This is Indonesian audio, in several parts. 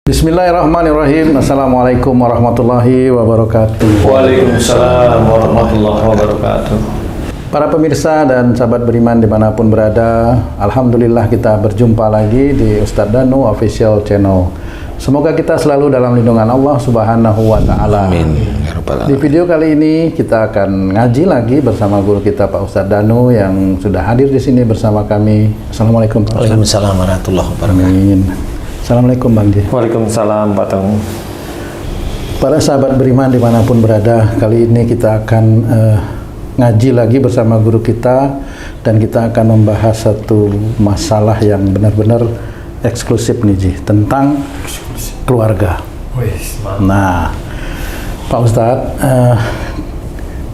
Bismillahirrahmanirrahim. Assalamualaikum warahmatullahi wabarakatuh. Waalaikumsalam warahmatullahi wabarakatuh. Para pemirsa dan sahabat beriman dimanapun berada, alhamdulillah kita berjumpa lagi di Ustadz Danu Official Channel. Semoga kita selalu dalam lindungan Allah Subhanahu wa Ta'ala. Amin. Di video kali ini kita akan ngaji lagi bersama guru kita Pak Ustadz Danu yang sudah hadir di sini bersama kami. Assalamualaikum Pak Ustadz. Waalaikumsalam warahmatullahi wabarakatuh. Amin. Assalamualaikum Bang Ji. Waalaikumsalam Pak Tong. Para sahabat beriman dimanapun berada, kali ini kita akan ngaji lagi bersama guru kita dan kita akan membahas satu masalah yang benar-benar eksklusif nih Ji, tentang keluarga. Nah, Pak Ustadz,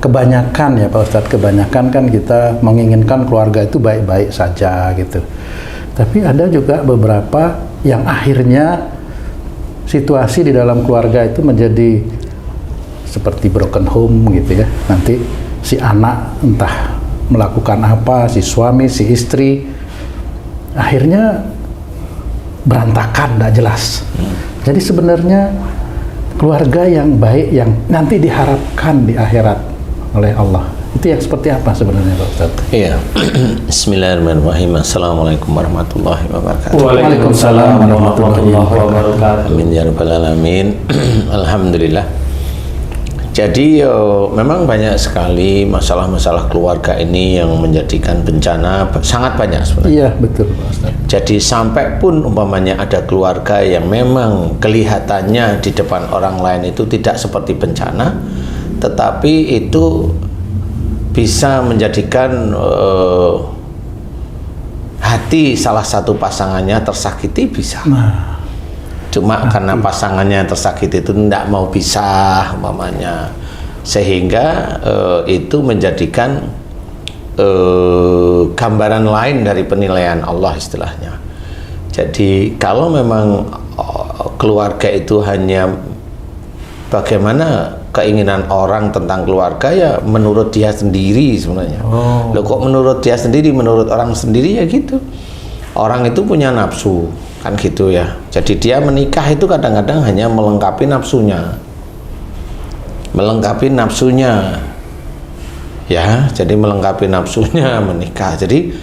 kebanyakan kan kita menginginkan keluarga itu baik-baik saja gitu. Tapi ada juga beberapa yang akhirnya situasi di dalam keluarga itu menjadi seperti broken home gitu ya. Nanti si anak entah melakukan apa, si suami, si istri akhirnya berantakan, tidak jelas. Jadi sebenarnya keluarga yang baik yang nanti diharapkan di akhirat oleh Allah, itu yang seperti apa sebenarnya Pak Ustadz? Iya. Bismillahirrahmanirrahim. Assalamualaikum warahmatullahi wabarakatuh. Waalaikumsalam warahmatullahi wabarakatuh. Amin ya rabbal alamin. Alhamdulillah. Jadi memang banyak sekali masalah-masalah keluarga ini yang menjadikan bencana, sangat banyak sebenarnya. Iya betul Pak Ustadz. Jadi sampai pun umpamanya ada keluarga yang memang kelihatannya di depan orang lain itu tidak seperti bencana, tetapi itu bisa menjadikan hati salah satu pasangannya tersakiti, bisa. Cuma karena pasangannya tersakiti itu tidak mau pisah umpamanya, sehingga itu menjadikan gambaran lain dari penilaian Allah istilahnya. Jadi kalau memang keluarga itu hanya bagaimana keinginan orang tentang keluarga, ya menurut dia sendiri sebenarnya. Loh kok menurut dia sendiri, menurut orang sendiri ya gitu. Orang itu punya nafsu kan gitu ya. Jadi dia menikah itu kadang-kadang hanya melengkapi nafsunya. Melengkapi nafsunya. Ya, jadi melengkapi nafsunya menikah. Jadi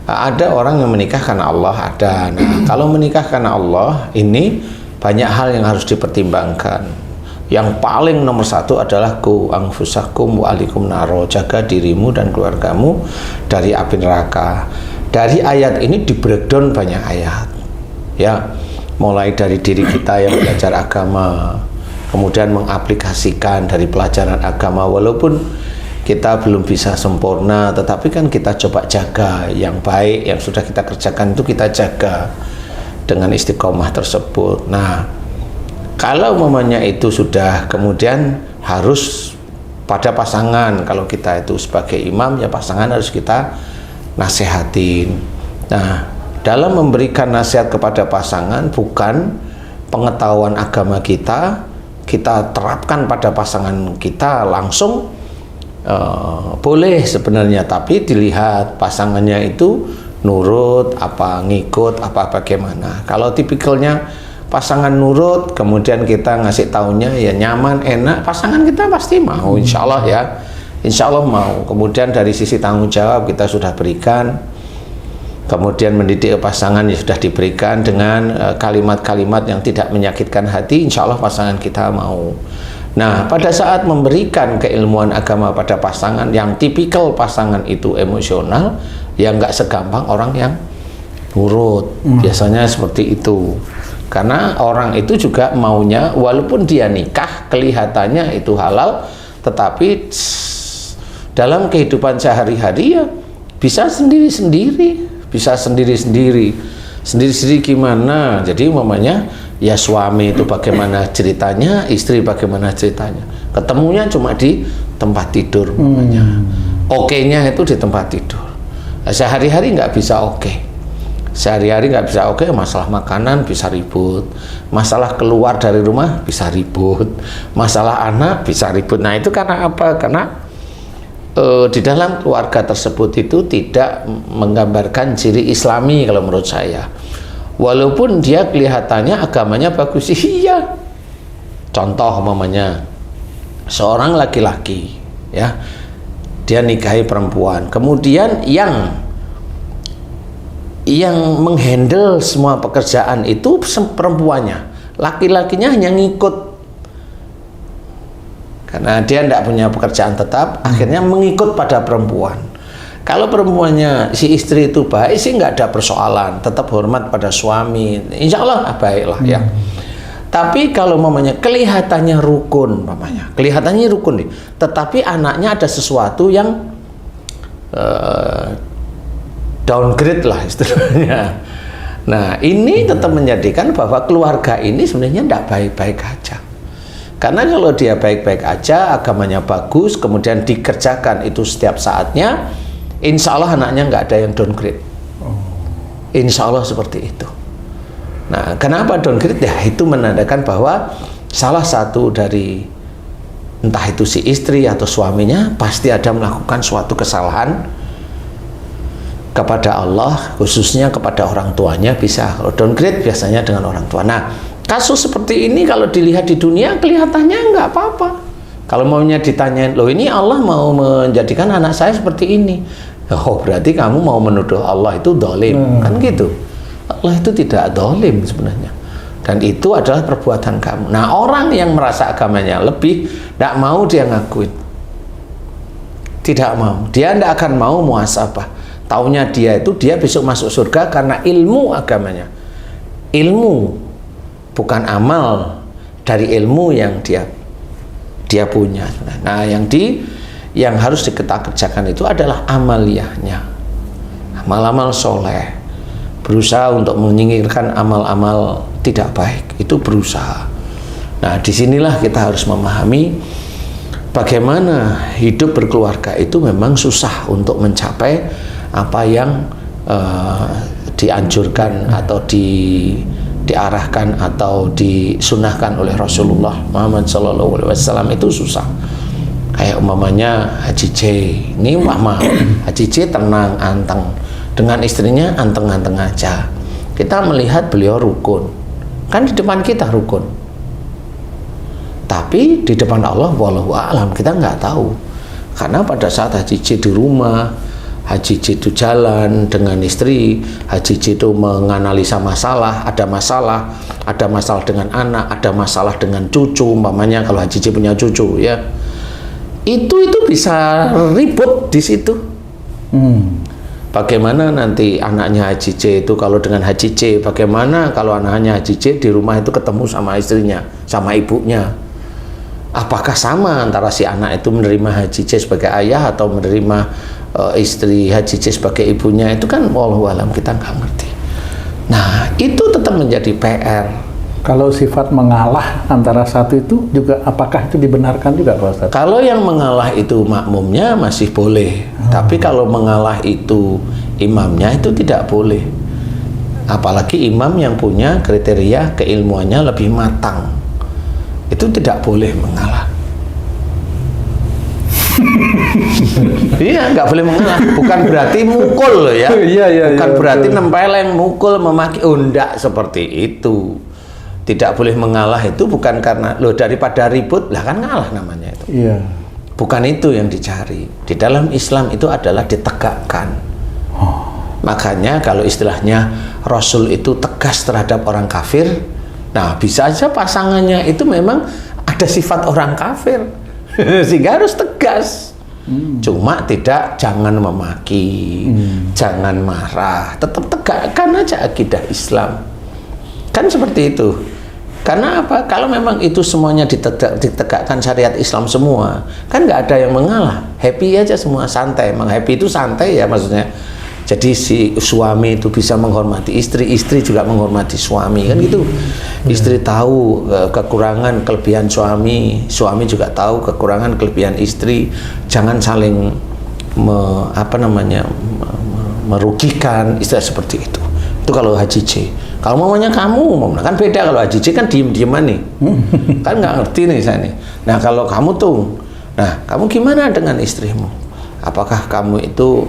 ada orang yang menikah karena Allah, ada. Nah, kalau menikah karena Allah ini banyak hal yang harus dipertimbangkan. Yang paling nomor satu adalah ku anfusakum wa alikum naro, jaga dirimu dan keluargamu dari api neraka. Dari ayat ini di breakdown banyak ayat ya, mulai dari diri kita yang belajar agama, kemudian mengaplikasikan dari pelajaran agama, walaupun kita belum bisa sempurna, tetapi kan kita coba jaga yang baik yang sudah kita kerjakan itu kita jaga dengan istiqomah tersebut. Nah, kalau mamanya itu sudah kemudian harus pada pasangan, kalau kita itu sebagai imam ya pasangan harus kita nasihatin. Nah, dalam memberikan nasihat kepada pasangan bukan pengetahuan agama kita terapkan pada pasangan kita langsung, boleh sebenarnya, tapi dilihat pasangannya itu nurut apa, ngikut apa, bagaimana. Kalau tipikalnya pasangan nurut, kemudian kita ngasih taunya ya nyaman, enak, pasangan kita pasti mau, insya Allah ya, insya Allah mau. Kemudian dari sisi tanggung jawab kita sudah berikan, kemudian mendidik pasangan ya sudah diberikan dengan kalimat-kalimat yang tidak menyakitkan hati, insya Allah pasangan kita mau. Nah, pada saat memberikan keilmuan agama pada pasangan yang tipikal pasangan itu emosional, ya nggak segampang orang yang nurut. Biasanya seperti itu. Karena orang itu juga maunya, walaupun dia nikah kelihatannya itu halal, tetapi dalam kehidupan sehari-hari ya bisa sendiri-sendiri, bisa sendiri-sendiri gimana. Jadi umpamanya ya suami itu bagaimana ceritanya, istri bagaimana ceritanya, ketemunya cuma di tempat tidur umpamanya. Oke-nya itu di tempat tidur. Sehari-hari nggak bisa oke. Sehari-hari nggak bisa oke, masalah makanan bisa ribut, masalah keluar dari rumah bisa ribut, masalah anak bisa ribut. Nah itu karena apa? Karena di dalam keluarga tersebut itu tidak menggambarkan ciri Islami kalau menurut saya. walaupun dia kelihatannya agamanya bagus. Iya, contoh umpamanya seorang laki-laki ya, dia nikahi perempuan, kemudian yang menghandle semua pekerjaan itu perempuannya, laki-lakinya hanya ngikut karena dia tidak punya pekerjaan tetap, akhirnya mengikut pada perempuan. Kalau perempuannya, si istri itu baik sih nggak ada persoalan, tetap hormat pada suami, insya Allah baiklah ya. Tapi kalau mamanya kelihatannya rukun, kelihatannya rukun nih, tetapi anaknya ada sesuatu yang downgrade lah istilahnya. Nah, ini tetap menjadikan bahwa keluarga ini sebenarnya tidak baik-baik aja. Karena kalau dia baik-baik aja, agamanya bagus, kemudian dikerjakan itu setiap saatnya, insya Allah anaknya nggak ada yang downgrade. Insya Allah seperti itu. Nah, kenapa downgrade? Ya, itu menandakan bahwa salah satu dari entah itu si istri atau suaminya pasti ada melakukan suatu kesalahan kepada Allah, khususnya kepada orang tuanya. Bisa kalau downgrade biasanya dengan orang tua. Nah, kasus seperti ini kalau dilihat di dunia kelihatannya nggak apa-apa. Kalau maunya ditanyain, loh ini Allah mau menjadikan anak saya seperti ini, oh berarti kamu mau menuduh Allah itu dolim, kan gitu. Allah itu tidak dolim sebenarnya, dan itu adalah perbuatan kamu. Nah, orang yang merasa agamanya lebih, tidak mau dia ngakuin, tidak mau, dia tidak akan mau muhasabah. Taunya dia itu dia besok masuk surga karena ilmu agamanya, ilmu bukan amal dari ilmu yang dia punya. Nah, yang harus kita kerjakan itu adalah amaliyahnya, amal-amal soleh, berusaha untuk menyingkirkan amal-amal tidak baik, itu berusaha. Nah, disinilah kita harus memahami bagaimana hidup berkeluarga itu memang susah untuk mencapai apa yang dianjurkan atau diarahkan atau disunahkan oleh Rasulullah Muhammad SAW. Itu susah. Kayak umpamanya Haji C, ini Haji C tenang, anteng, dengan istrinya anteng-anteng aja. Kita melihat beliau rukun, kan di depan kita rukun, tapi di depan Allah wallahu a'lam kita nggak tahu. Karena pada saat Haji C di rumah, Haji C itu jalan dengan istri, Haji C itu menganalisa masalah, ada masalah dengan anak, ada masalah dengan cucu, umpamanya kalau Haji C punya cucu ya, itu bisa ribut di situ. Bagaimana nanti anaknya Haji C itu kalau dengan Haji C, bagaimana kalau anaknya Haji C di rumah itu ketemu sama istrinya, sama ibunya, apakah sama antara si anak itu menerima Haji C sebagai ayah atau menerima istri Haji C sebagai ibunya? Itu kan wallahu alam kita nggak ngerti. Nah, itu tetap menjadi PR. Kalau sifat mengalah antara satu itu juga, apakah itu dibenarkan juga Pak Ustadz? Kalau yang mengalah itu makmumnya masih boleh, tapi kalau mengalah itu imamnya itu tidak boleh. Apalagi imam yang punya kriteria keilmuannya lebih matang, itu tidak boleh mengalah. Iya, nggak boleh mengalah. Bukan berarti mukul loh ya. Bukan berarti nempeleng, mukul, memaki. Enggak seperti itu. Tidak boleh mengalah itu bukan karena loh daripada ribut lah kan ngalah namanya itu. Iya. Bukan itu yang dicari. Di dalam Islam itu adalah ditegakkan. Makanya kalau istilahnya Rasul itu tegas terhadap orang kafir, nah bisa aja pasangannya itu memang ada sifat orang kafir sehingga harus tegas. Cuma jangan memaki, jangan marah, tetap tegakkan aja akidah Islam. Kan seperti itu. Karena apa? Kalau memang itu semuanya ditegakkan syariat Islam semua, kan nggak ada yang mengalah, happy aja semua, santai. Emang happy itu santai ya maksudnya. Jadi si suami itu bisa menghormati istri, istri juga menghormati suami, kan gitu. Istri tahu kekurangan kelebihan suami, suami juga tahu kekurangan kelebihan istri. Jangan saling merugikan, istilah seperti itu. Itu kalau Haji C. Kalau mamanya kamu, kan beda. Kalau Haji C kan diem-dieman nih, kan nggak ngerti nih saya nih. Nah kalau kamu tuh, nah kamu gimana dengan istrimu? Apakah kamu itu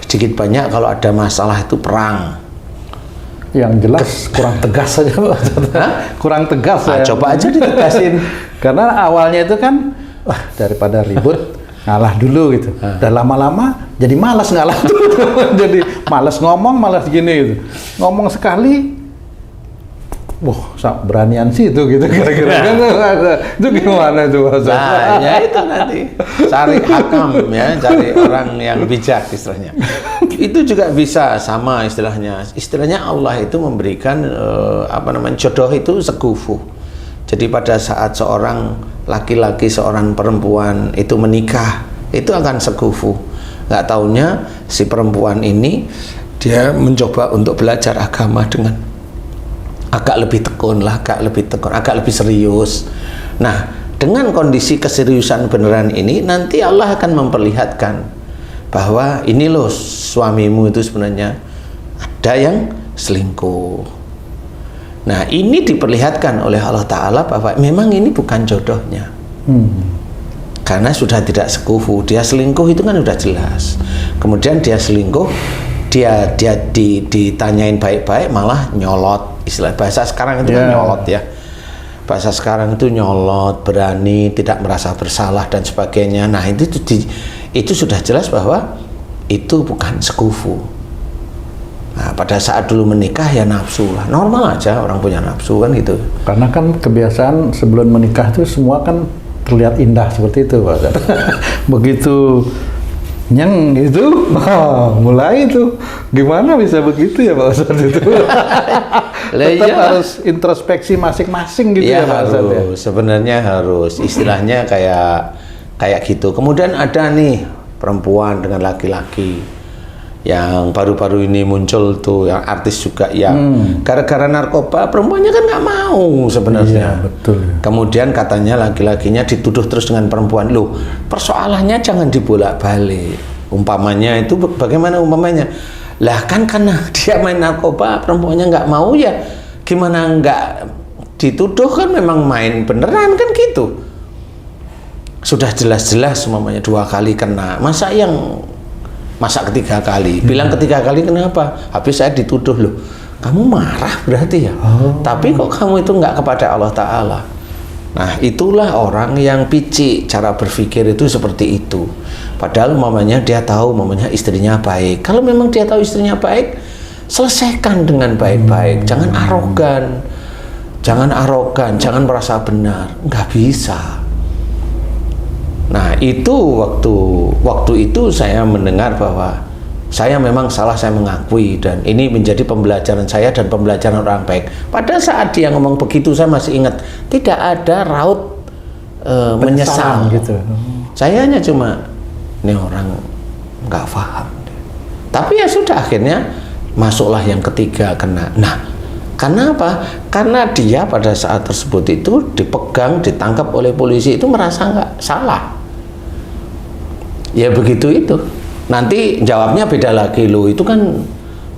sedikit banyak kalau ada masalah itu perang? yang jelas kurang tegas saja Pak Ustadz. Kurang tegas ya. Coba aja ditegasin. Karena awalnya itu kan wah daripada ribut ngalah dulu gitu. Dan lama-lama jadi malas ngalah tuh. Jadi malas ngomong, malas gini gitu. Ngomong sekali wah, beranian sih itu gitu kira-kira kan itu gimana tuh Pak Ustadz? Nah, ya itu nanti cari hakam ya, cari orang yang bijak istilahnya. Itu juga bisa sama istilahnya. Istilahnya Allah itu memberikan jodoh itu sekufu. Jadi pada saat seorang laki-laki, seorang perempuan itu menikah, itu akan sekufu. Nggak taunya si perempuan ini dia mencoba untuk belajar agama dengan agak lebih tekun, agak lebih serius. Nah, dengan kondisi keseriusan beneran ini, nanti Allah akan memperlihatkan bahwa ini loh suamimu itu sebenarnya ada yang selingkuh. Nah, ini diperlihatkan oleh Allah Ta'ala bahwa memang ini bukan jodohnya. Karena sudah tidak sekufu, dia selingkuh itu kan sudah jelas. Kemudian dia selingkuh, dia ditanyain baik-baik malah nyolot. Istilah bahasa sekarang itu kan nyolot ya. Bahasa sekarang itu nyolot, berani, tidak merasa bersalah dan sebagainya. Nah, itu sudah jelas bahwa itu bukan sekufu. Nah, pada saat dulu menikah ya nafsu lah. Normal aja orang punya nafsu kan gitu. Karena kan kebiasaan sebelum menikah itu semua kan terlihat indah seperti itu Pak. Begitu nyeng itu, mulai itu gimana bisa begitu ya Pak Ustadz itu? Tetap harus introspeksi masing-masing gitu ya Pak Ustadz ya? Sebenarnya harus, istilahnya kayak gitu. Kemudian ada nih perempuan dengan laki-laki yang baru-baru ini muncul tuh, yang artis juga yang gara-gara narkoba perempuannya kan nggak mau sebenarnya. Iya, betul. Kemudian katanya laki-lakinya dituduh terus dengan perempuan. Loh, persoalannya jangan dibolak-balik. Umpamanya itu bagaimana umpamanya? Lah kan karena dia main narkoba perempuannya nggak mau ya gimana nggak dituduh, kan memang main beneran kan gitu. Sudah jelas-jelas umpamanya 2 kali kena, masa ketiga kali, bilang ketiga kali kenapa? Habis saya dituduh, loh kamu marah berarti ya? Tapi kok kamu itu nggak kepada Allah Ta'ala? Nah, itulah orang yang picik, cara berpikir itu seperti itu. Padahal umpamanya dia tahu umpamanya istrinya baik. Kalau memang dia tahu istrinya baik, selesaikan dengan baik-baik. Jangan arogan, jangan merasa benar. Nggak bisa. Nah, itu waktu itu saya mendengar bahwa saya memang salah, saya mengakui, dan ini menjadi pembelajaran saya dan pembelajaran orang baik. Pada saat dia ngomong begitu, saya masih ingat tidak ada raut menyesal gitu. Saya hanya cuma ini orang nggak paham. Tapi ya sudah, akhirnya masuklah yang ketiga kena. Nah, karena apa? Karena dia pada saat tersebut itu dipegang, ditangkap oleh polisi itu merasa nggak salah. Ya begitu itu. Nanti jawabnya beda lagi, loh itu kan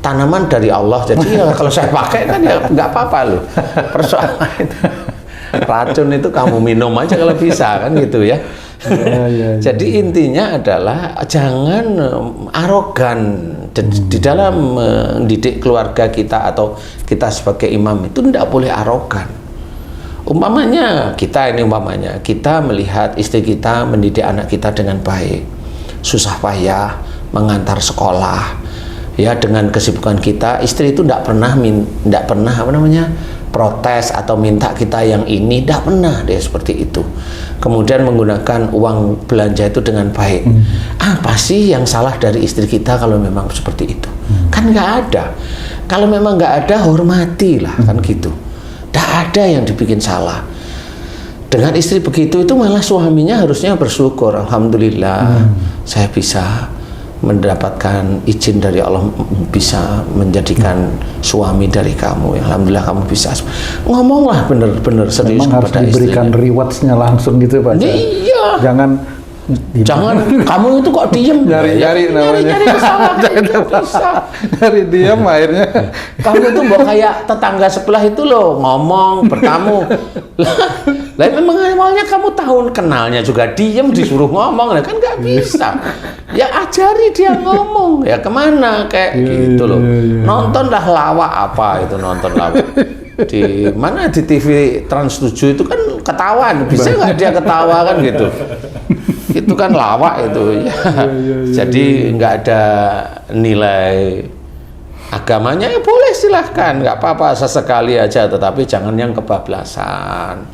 tanaman dari Allah, jadi ya kalau saya pakai kan ya nggak apa-apa loh. Persoalan itu racun itu kamu minum aja kalau bisa kan gitu ya. Jadi intinya adalah jangan arogan di dalam mendidik keluarga kita, atau kita sebagai imam itu tidak boleh arogan. Umpamanya kita melihat istri kita mendidik anak kita dengan baik, susah payah mengantar sekolah ya, dengan kesibukan kita, istri itu tidak pernah protes atau minta kita yang ini, tidak pernah dia seperti itu. Kemudian menggunakan uang belanja itu dengan baik. Apa sih yang salah dari istri kita kalau memang seperti itu? Kan nggak ada. Kalau memang nggak ada, hormatilah kan gitu. Tidak ada yang dibikin salah. Dengan istri begitu itu malah suaminya harusnya bersyukur, alhamdulillah saya bisa mendapatkan izin dari Allah, bisa menjadikan suami dari kamu. Alhamdulillah kamu bisa. Ngomonglah bener-bener serius memang kepada harus diberikan istrinya. rewards-nya langsung gitu Pak. Iya. Jangan Jangan kamu itu kok diem. Nyari-nyari namanya. Nyari kesalahan itu bisa. Nyari diam akhirnya. Kamu itu mau kayak tetangga sebelah itu loh, ngomong, bertamu. Lah memang awalnya kamu tahu kenalnya juga diem disuruh ngomong, lah kan nggak bisa. Ya ajari dia ngomong, ya kemana kayak gitu loh. Nontonlah lawak apa itu, nonton lawak. Di mana di TV Trans 7 itu kan ketahuan, bisa nggak dia ketawa kan gitu. Itu kan lawak itu ya. Jadi nggak ada nilai agamanya, ya boleh silahkan, nggak apa-apa sesekali aja, tetapi jangan yang kebablasan.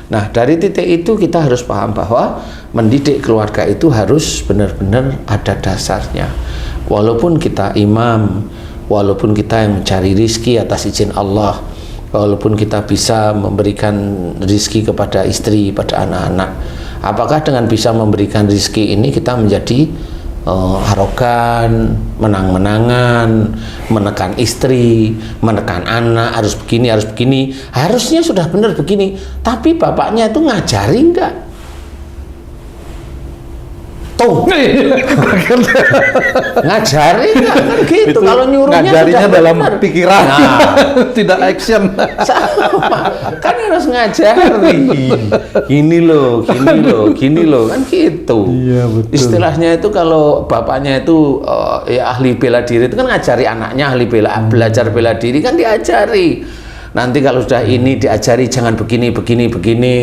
Nah dari titik itu kita harus paham bahwa mendidik keluarga itu harus benar-benar ada dasarnya. Walaupun kita imam, walaupun kita yang mencari rizki atas izin Allah, walaupun kita bisa memberikan rizki kepada istri, pada anak-anak, apakah dengan bisa memberikan rizki ini kita menjadi arogan, menang-menangan, menekan istri, menekan anak, harus begini, harus begini, harusnya sudah benar begini, tapi bapaknya itu ngajari enggak? Tuh, ngajari enggak? Kan gitu, kalau nyuruhnya ngajarinya sudah dalam benar. pikiran, Nah, tidak action. sama, kan harus ngajari. Gini loh, kan gitu. Iya, betul. Istilahnya itu kalau bapaknya itu ya ahli bela diri itu kan ngajari anaknya ahli belajar bela diri kan diajari. Nanti kalau sudah ini diajari jangan begini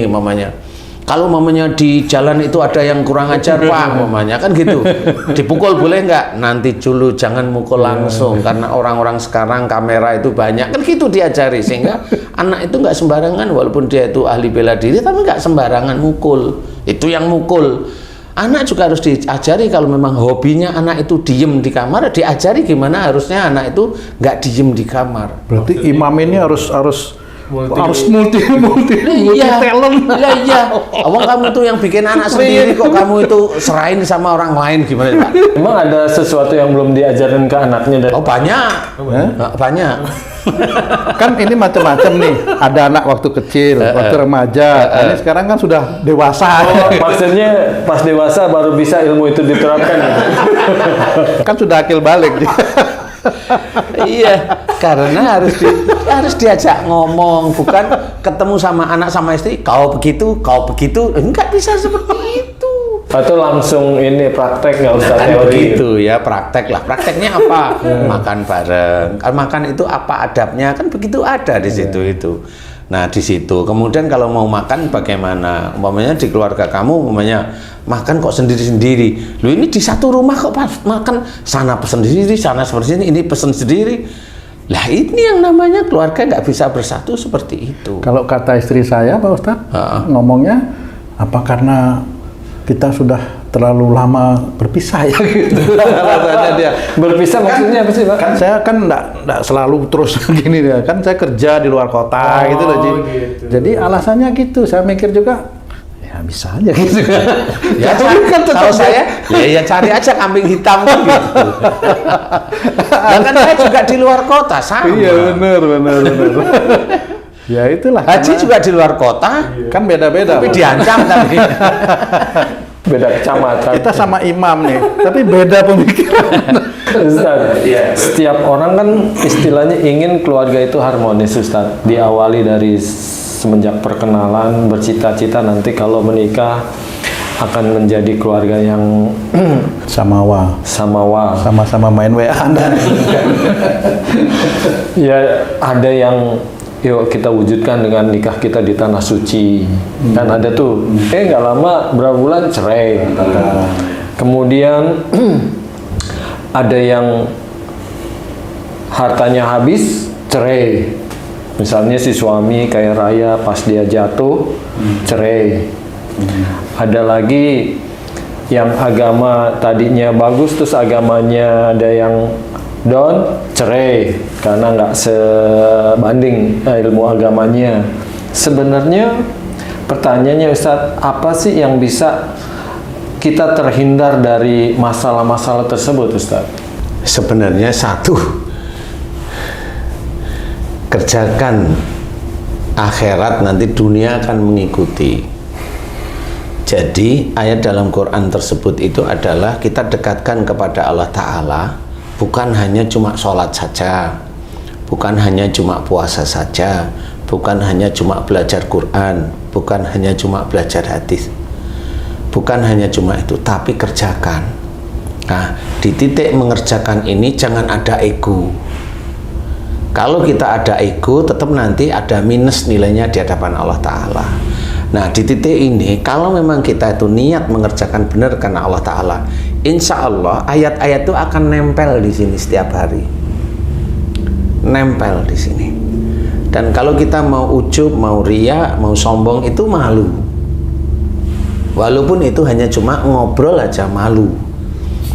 mamanya. Kalau mamanya di jalan itu ada yang kurang ajar Pak, mamanya kan gitu. Dipukul boleh nggak? Nanti dulu jangan mukul langsung karena orang-orang sekarang kamera itu banyak kan gitu diajari, sehingga anak itu nggak sembarangan walaupun dia itu ahli bela diri tapi nggak sembarangan mukul. Itu yang mukul. Anak juga harus diajari kalau memang hobinya anak itu diem di kamar, diajari gimana harusnya anak itu nggak diem di kamar. Berarti imam ini harus multi Iya, talent. iya. Awang kamu tuh yang bikin anak sendiri kok kamu itu serahin sama orang lain gimana Pak? Emang ada sesuatu yang belum diajarin ke anaknya dari? Oh banyak, banyak. Kan ini macam-macam nih. Ada anak waktu kecil, waktu remaja. Ini sekarang kan sudah dewasa. Oh, maksudnya pas dewasa baru bisa ilmu itu diterapkan. Kan sudah akil balik. Iya, karena harus diajak ngomong, bukan ketemu sama anak sama istri, kau begitu, enggak bisa seperti itu. Atau langsung ini praktek nggak usah Kan teori. begitu ya, praktek lah. Prakteknya apa? Makan bareng. Kalau makan itu apa adabnya? Kan begitu ada di situ itu. Nah di situ kemudian kalau mau makan bagaimana? Umpamanya di keluarga kamu, umpamanya makan kok sendiri-sendiri. Lu ini di satu rumah kok makan sana pesen sendiri, sana seperti ini pesen sendiri. Lah ini yang namanya keluarga nggak bisa bersatu seperti itu. Kalau kata istri saya Pak Ustadz, ngomongnya apa karena kita sudah terlalu lama berpisah ya gitu. Katanya dia. Berpisah maksudnya apa sih Pak? Kan saya kan enggak selalu terus gini ya. Kan saya kerja di luar kota gitu loh, Ji. Gitu. Jadi alasannya gitu. Saya mikir juga ya bisa aja gitu. Ya kan kalau saya ya cari aja kambing hitam gitu. Bahkan saya juga di luar kota sama. Iya benar. Ya itulah. Haji karena juga di luar kota, kan beda-beda. tapi diancam tapi. Beda kecamatan. Kita sama imam nih, tapi beda pemikiran. Ustaz, setiap orang kan istilahnya ingin keluarga itu harmonis Ustaz. Diawali dari semenjak perkenalan, bercita-cita nanti kalau menikah akan menjadi keluarga yang Samawa. Sama-sama main WA. Ya ada yang yuk kita wujudkan dengan nikah kita di tanah suci. Kan ada tuh, nggak lama berapa bulan cerai. Kemudian ada yang hartanya habis cerai. Misalnya si suami kaya raya pas dia jatuh cerai. Ada lagi yang agama tadinya bagus terus agamanya ada yang down, cerai karena nggak sebanding ilmu agamanya. Sebenarnya pertanyaannya Ustadz, apa sih yang bisa kita terhindar dari masalah-masalah tersebut Ustadz? Sebenarnya satu, kerjakan akhirat, nanti dunia akan mengikuti. Jadi ayat dalam Quran tersebut itu adalah kita dekatkan kepada Allah Ta'ala bukan hanya cuma sholat saja, bukan hanya cuma puasa saja, bukan hanya cuma belajar Quran, bukan hanya cuma belajar hadis, bukan hanya cuma itu, tapi kerjakan. Nah, di titik mengerjakan ini jangan ada ego. Kalau kita ada ego, tetap nanti ada minus nilainya di hadapan Allah Ta'ala. Nah, di titik ini, kalau memang kita itu niat mengerjakan benar karena Allah Ta'ala, insya Allah ayat-ayat itu akan nempel di sini setiap hari. Nempel di sini. Dan kalau kita mau ujub, mau riya, mau sombong, itu malu. Walaupun itu hanya cuma ngobrol aja malu.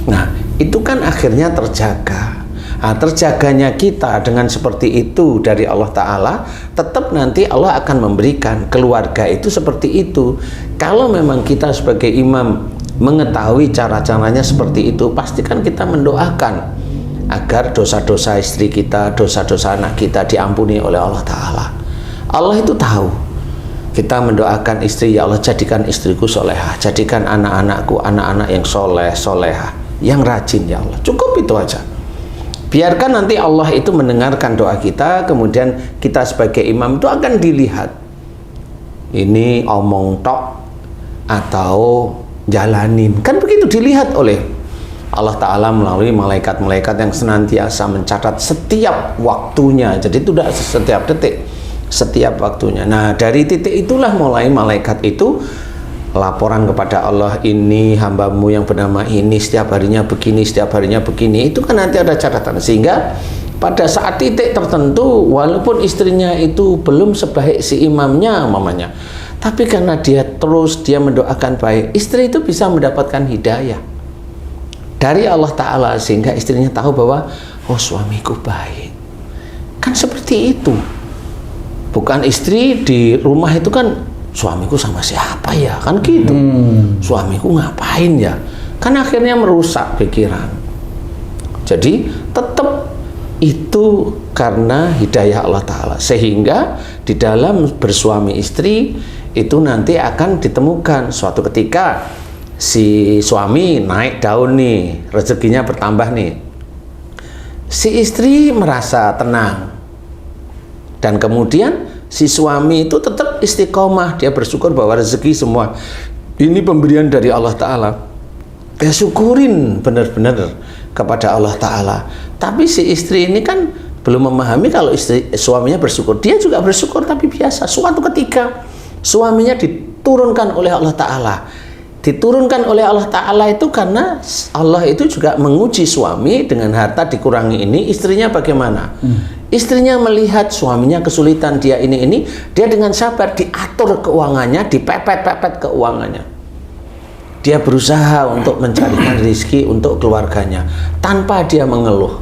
Nah, itu kan akhirnya terjaga. Nah, terjaganya kita dengan seperti itu dari Allah Ta'ala, tetap nanti Allah akan memberikan keluarga itu seperti itu. Kalau memang kita sebagai imam mengetahui cara-caranya seperti itu, pastikan kita mendoakan agar dosa-dosa istri kita, dosa-dosa anak kita diampuni oleh Allah Ta'ala. Allah itu tahu. Kita mendoakan istri, ya Allah jadikan istriku solehah, jadikan anak-anakku anak-anak yang soleh, solehah, yang rajin ya Allah. Cukup itu aja. Biarkan nanti Allah itu mendengarkan doa kita, kemudian kita sebagai imam itu akan dilihat. Ini omong tok atau jalanin. Kan begitu dilihat oleh Allah Ta'ala melalui malaikat-malaikat yang senantiasa mencatat setiap waktunya. Jadi itu sudah setiap detik, setiap waktunya. Nah, dari titik itulah mulai malaikat itu laporan kepada Allah, ini hambamu yang bernama ini setiap harinya begini, setiap harinya begini. Itu kan nanti ada catatan, sehingga pada saat titik tertentu walaupun istrinya itu belum sebaik si imamnya mamanya, tapi karena dia mendoakan baik, istri itu bisa mendapatkan hidayah dari Allah Ta'ala, sehingga istrinya tahu bahwa oh suamiku baik. Kan seperti itu. Bukan istri di rumah itu kan suamiku sama siapa ya, kan gitu. Suamiku ngapain ya, kan akhirnya merusak pikiran. Jadi tetap itu karena hidayah Allah Ta'ala, sehingga di dalam bersuami istri itu nanti akan ditemukan suatu ketika si suami naik daun nih, rezekinya bertambah nih, si istri merasa tenang, dan kemudian si suami itu tetap istiqomah, dia bersyukur bahwa rezeki semua ini pemberian dari Allah Ta'ala. Dia syukurin benar-benar kepada Allah Ta'ala. Tapi si istri ini kan belum memahami kalau suaminya bersyukur. Dia juga bersyukur, tapi biasa. Suatu ketika suaminya diturunkan oleh Allah Ta'ala. Diturunkan oleh Allah Ta'ala itu karena Allah itu juga menguji suami dengan harta dikurangi ini, istrinya bagaimana? Istrinya melihat suaminya kesulitan, dia ini, dia dengan sabar diatur keuangannya, dipepet-pepet keuangannya. Dia berusaha untuk mencarikan rezeki untuk keluarganya tanpa dia mengeluh.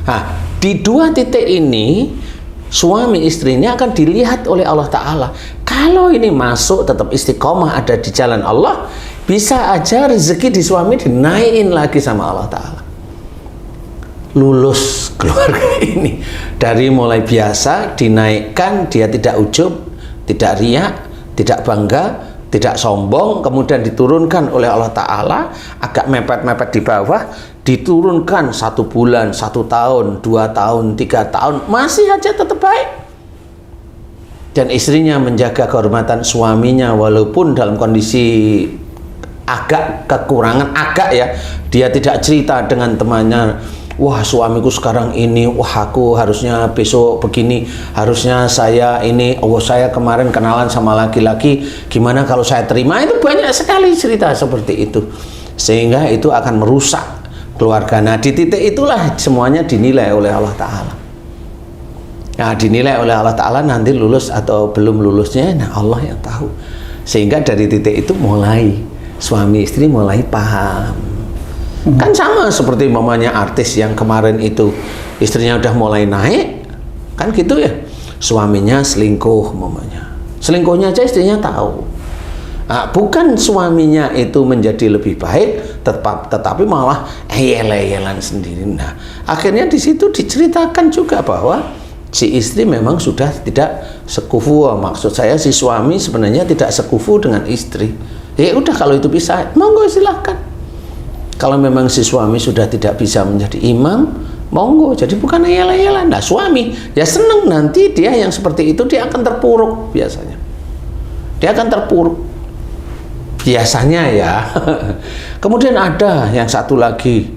Nah, di dua titik ini suami istri ini akan dilihat oleh Allah Ta'ala. Kalau ini masuk tetap istiqomah ada di jalan Allah, bisa aja rezeki di suami dinaikin lagi sama Allah Ta'ala. Lulus keluarga ini dari mulai biasa dinaikkan, dia tidak ujub, tidak riak, tidak bangga, tidak sombong, kemudian diturunkan oleh Allah Ta'ala agak mepet-mepet di bawah, diturunkan 1 bulan, 1 tahun, 2 tahun, 3 tahun, masih aja tetap baik. Dan istrinya menjaga kehormatan suaminya walaupun dalam kondisi agak kekurangan, agak ya, dia tidak cerita dengan temannya, wah suamiku sekarang ini, wah aku harusnya besok begini, harusnya saya ini, oh saya kemarin kenalan sama laki-laki, gimana kalau saya terima? Itu banyak sekali cerita seperti itu, sehingga itu akan merusak keluarga. Nah, di titik itulah semuanya dinilai oleh Allah Ta'ala. Nah, dinilai oleh Allah Ta'ala nanti lulus atau belum lulusnya, nah Allah yang tahu. Sehingga dari titik itu mulai suami istri mulai paham. Kan sama seperti mamanya artis yang kemarin itu istrinya udah mulai naik, kan gitu ya, suaminya selingkuh mamanya, selingkuhnya aja istrinya tahu. Nah, bukan suaminya itu menjadi lebih baik, tetapi malah eyel-eyelan sendiri. Nah, akhirnya di situ diceritakan juga bahwa si istri memang sudah tidak sekufu. Maksud saya si suami sebenarnya tidak sekufu dengan istri. Ya udah, kalau itu bisa, monggo silahkan. Kalau memang si suami sudah tidak bisa menjadi imam, monggo. Jadi bukan ayel-ayelan. Nah, suami ya seneng, nanti dia yang seperti itu dia akan terpuruk biasanya. Dia akan terpuruk. Biasanya ya. Kemudian ada yang satu lagi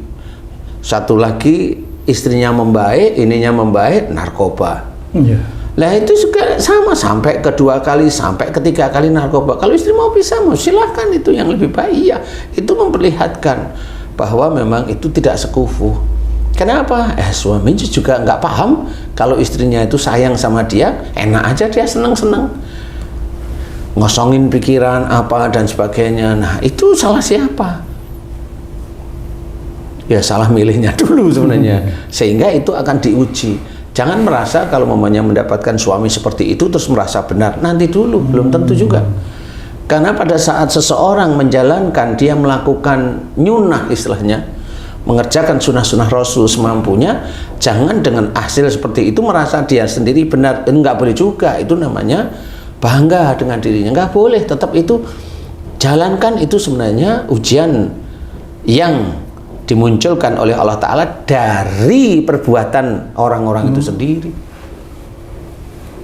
istrinya membaik, ininya membaik, narkoba. Iya. Lah itu juga sama, sampai kedua kali, sampai ketiga kali narkoba. Kalau istri mau bisa, mau silahkan, itu yang lebih baik. Ya, itu memperlihatkan bahwa memang itu tidak sekufu. Kenapa? Suami juga nggak paham kalau istrinya itu sayang sama dia, enak aja dia seneng-seneng, ngosongin pikiran apa dan sebagainya. Nah, itu salah siapa? Ya salah milihnya dulu sebenarnya, sehingga itu akan diuji. Jangan merasa kalau mamanya mendapatkan suami seperti itu terus merasa benar. Nanti dulu, belum tentu juga. Karena pada saat seseorang menjalankan, dia melakukan nyunah istilahnya, mengerjakan sunnah-sunnah Rasul semampunya, jangan dengan hasil seperti itu merasa dia sendiri benar. Enggak boleh juga, itu namanya bangga dengan dirinya. Enggak boleh, tetap itu jalankan. Itu sebenarnya ujian yang dimunculkan oleh Allah Ta'ala dari perbuatan orang-orang itu sendiri.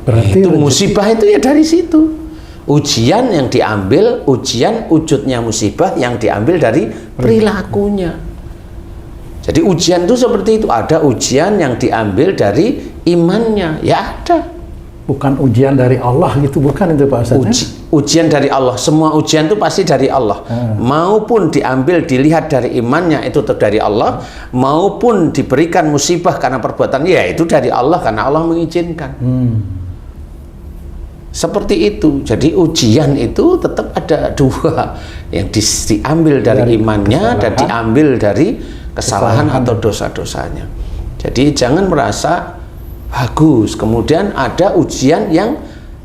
Berarti itu musibah itu ya dari situ. Ujian yang diambil, ujian wujudnya musibah yang diambil dari perilakunya. Jadi ujian itu seperti itu. Ada ujian yang diambil dari imannya, ya ada. bukan ujian dari Allah gitu, bukan itu Pak Ustadz? Ujian dari Allah, semua ujian itu pasti dari Allah. Maupun diambil, dilihat dari imannya, itu tetap dari Allah. Maupun diberikan musibah karena perbuatan, ya itu dari Allah, karena Allah mengizinkan. Seperti itu. Jadi ujian itu tetap ada dua, yang diambil dari imannya dan diambil dari kesalahan atau dosa-dosanya. Jadi jangan merasa bagus, kemudian ada ujian yang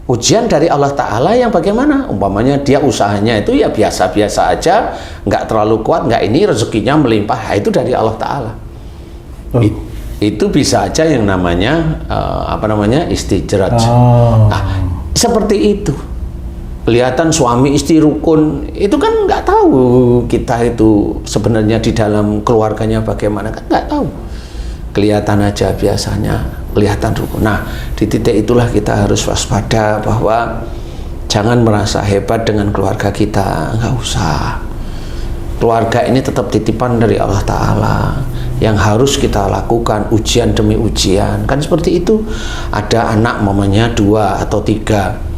ujian dari Allah Ta'ala yang bagaimana? Umpamanya dia usahanya itu ya biasa-biasa aja, nggak terlalu kuat, nggak ini rezekinya melimpah, itu dari Allah Ta'ala. Itu bisa aja yang namanya istijraj. Nah, seperti itu. Kelihatan suami istri rukun, itu kan nggak tahu kita itu sebenarnya di dalam keluarganya bagaimana, kan nggak tahu. Kelihatan aja biasanya, kelihatan rukun. Nah, di titik itulah kita harus waspada bahwa jangan merasa hebat dengan keluarga kita, nggak usah. Keluarga ini tetap titipan dari Allah Ta'ala yang harus kita lakukan ujian demi ujian. Kan seperti itu. Ada anak mamanya 2 atau 3.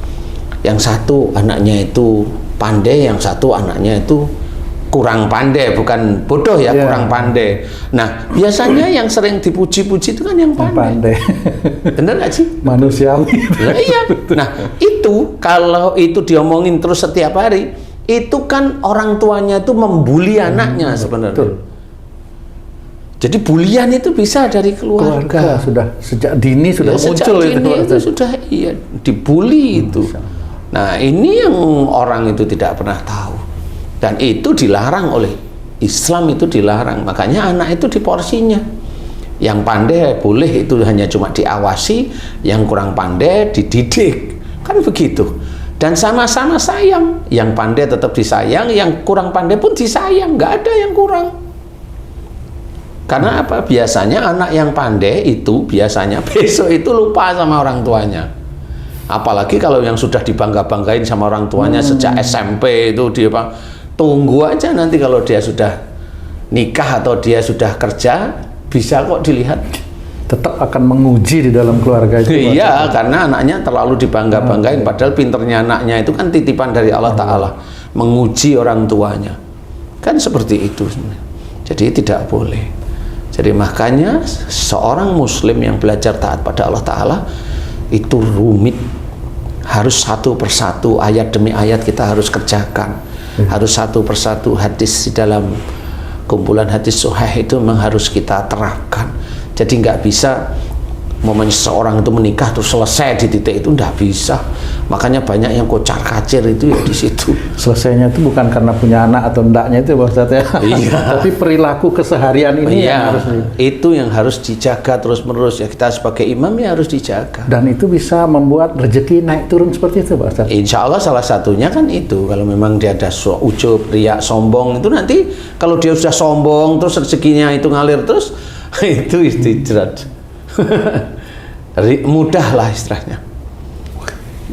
Yang satu anaknya itu pandai, yang satu anaknya itu kurang pandai, bukan bodoh ya, kurang pandai. Nah, biasanya yang sering dipuji-puji itu kan yang pandai. Bener gak sih? Manusiawi. Nah, iya. Nah, itu kalau itu diomongin terus setiap hari, itu kan orang tuanya itu membuli anaknya sebenarnya. Betul. Jadi bulian itu bisa dari keluarga. Sudah sejak dini sudah muncul sejak dini itu sudah dibully itu. Nah, ini yang orang itu tidak pernah tahu. Dan itu dilarang oleh Islam, itu dilarang. Makanya anak itu diporsinya. Yang pandai boleh itu hanya cuma diawasi, yang kurang pandai dididik. Kan begitu. Dan sama-sama sayang. Yang pandai tetap disayang, yang kurang pandai pun disayang. Nggak ada yang kurang. Karena apa? Biasanya anak yang pandai itu biasanya besok itu lupa sama orang tuanya. Apalagi kalau yang sudah dibangga-banggain sama orang tuanya sejak SMP itu, dia tunggu aja nanti kalau dia sudah nikah atau dia sudah kerja, bisa kok dilihat. Tetap akan menguji di dalam keluarga itu. Iya, karena anaknya terlalu dibangga-banggain, padahal pinternya anaknya itu kan titipan dari Allah Ta'ala, menguji orang tuanya. Kan seperti itu. Jadi tidak boleh. Jadi makanya seorang muslim yang belajar taat pada Allah Ta'ala itu rumit. Harus satu persatu, ayat demi ayat kita harus kerjakan. Harus satu persatu hadis di dalam kumpulan hadis sahih itu memang harus kita terapkan. Jadi nggak bisa Umpamanya seseorang itu menikah terus selesai di titik itu, nggak bisa. Makanya banyak yang kocar kacir itu ya di situ. Selesainya itu bukan karena punya anak atau ndaknya itu Pak Ustadz ya. Iya. Tapi perilaku keseharian ini yang harus itu yang harus dijaga terus menerus ya. Kita sebagai imam ya harus dijaga. dan itu bisa membuat rezeki naik turun seperti itu Pak Ustadz. Insya Allah salah satunya kan itu. Kalau memang dia ada ujub, riak, sombong, itu nanti kalau dia sudah sombong terus rezekinya itu ngalir terus, itu istidrat. Mudah lah istilahnya.